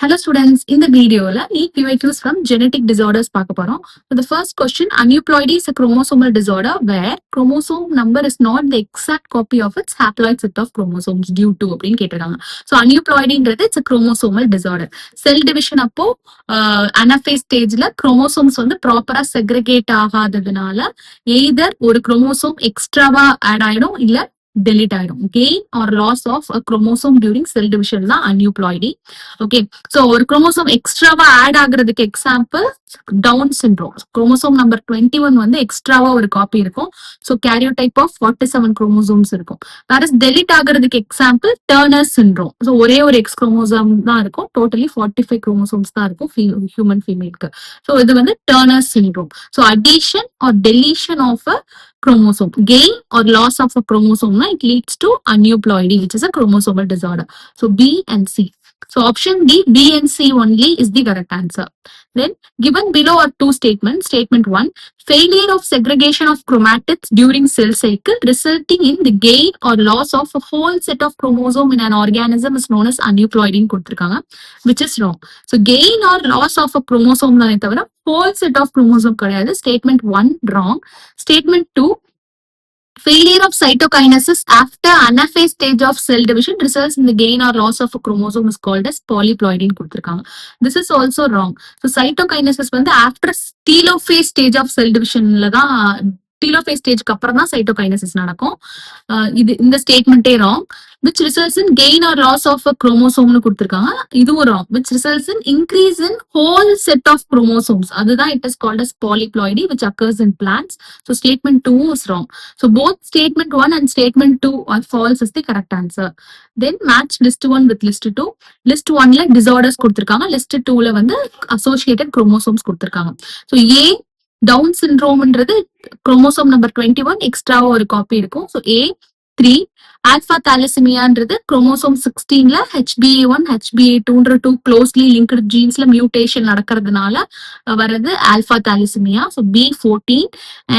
Hello students, in the video la need PYQs from genetic disorders பார்க்க போறோம். So the first question, aneuploidy is a chromosomal disorder where chromosome number is not the exact copy of its haploid set of chromosomes due to அப்படின்னு கேட்டிருக்காங்க. So aneuploidyன்றது it's a chromosomal disorder. Cell division அப்போ anaphase stageல chromosomes வந்து ப்ராப்பரா segregate ஆகாததுனால either ஒரு chromosome எக்ஸ்ட்ராவா add ஆயிடும் இல்ல delete ஆயிடும். Gain or loss of a chromosome during cell division தான் aneuploidy. Okay, so ஒரு chromosome எக்ஸ்ட்ராவா ஆட் ஆகுறதுக்கு example Down syndrome. Chromosome number 21 வந்து எக்ஸ்ட்ராவா ஒரு காப்பி இருக்கும். ஸோ கேரியோடைப் ஆஃப் 47 குரோமோசோம்ஸ் இருக்கும். வேற டெலிட் ஆகுறதுக்கு எக்ஸாம்பிள் டர்னர் சிண்ட்ரோம். ஸோ ஒரே ஒரு எக்ஸ் குரோமோசோம் தான் இருக்கும். டோட்டலி 45 குரோமோசோம்ஸ் தான் இருக்கும் ஹியூமன் ஃபீமேலுக்கு. ஸோ இது வந்து Turner syndrome. So addition or deletion of a chromosome, gain or loss of a chromosome, it leads to aneuploidy, which is a chromosomal disorder. So B and C. So option D, B and C only is the correct answer. Then given below are two statements. Statement 1, failure of segregation of chromatids during cell cycle resulting in the gain or loss of a whole set of chromosome in an organism is known as aneuploidy கொடுத்திருக்காங்க, which is wrong. So gain or loss of a chromosome தானே தவிர whole set of chromosome கிடையாது. Statement 1 wrong. Statement 2, failure of cytokinesis after anaphase stage of cell division results in the gain or loss of a chromosome is called as polyploidy கொடுத்திருக்காங்க. This is also wrong. So cytokinesis வந்து after telophase stage of cell divisionல தான் telophase ஸ்டேஜ்க்கு அப்புறம் தான் cytokinesis நடக்கும். இது இந்த ஸ்டேட்மெண்டே wrong. which results in gain or loss of a chromosome கொடுத்திருக்காங்க, இதுவும் wrong. which results in increase in whole set of chromosomes, அதுதான் it is called as polyploidy which occurs in plants. So statement 2 is wrong. So both statement 1 and statement 2 are false is the correct answer. Then match list 1 with list 2. list 1ல disorders கொடுத்திருக்காங்க, list 2ல வந்து associated chromosomes கொடுத்திருக்காங்க. So A down சிண்ட்ரோம்ன்றது chromosome number 21 எக்ஸ்ட்ராவா ஒரு copy இருக்கும். So A3 alpha தாலசிமியான்றது chromosome 16ல HBA1 HBA2ன்ற டூ க்ளோஸ்லி லிங்க்டு ஜீன்ஸ்ல மியூட்டேஷன் நடக்கிறதுனால வர்றது alpha thalassemia. So B14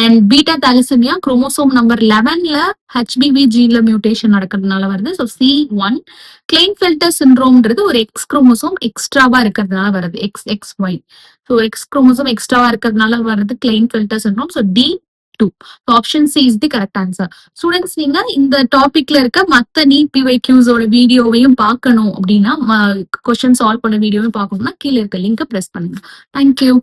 and beta thalassemia chromosome number 11ல HBV ஜீன்ல மியூட்டேஷன் நடக்கிறதுனால வருது. ஸோ C1 கிளைன்ஃபெல்டர் சிண்ட்ரோம்ன்றது ஒரு எக்ஸ் குரோமோசோம் எக்ஸ்ட்ராவா இருக்கிறதுனால வருது, XXY. ஸோ எக்ஸ் குரோமோசோம் எக்ஸ்ட்ராவா இருக்கிறதுனால வருது Klinefelter syndrome. So D2. So option C is the correct answer. Students, நீங்க இந்த டாபிக்ல இருக்க மத்த நீட் PYQs ஓட வீடியோவையும் பார்க்கணும் அப்படின்னா, கொஸ்டின் சால்வ் பண்ண வீடியோவையும் பார்க்கணும்னா கீழே இருக்க லிங்க் பிரஸ் பண்ணுங்க. தேங்க்யூ.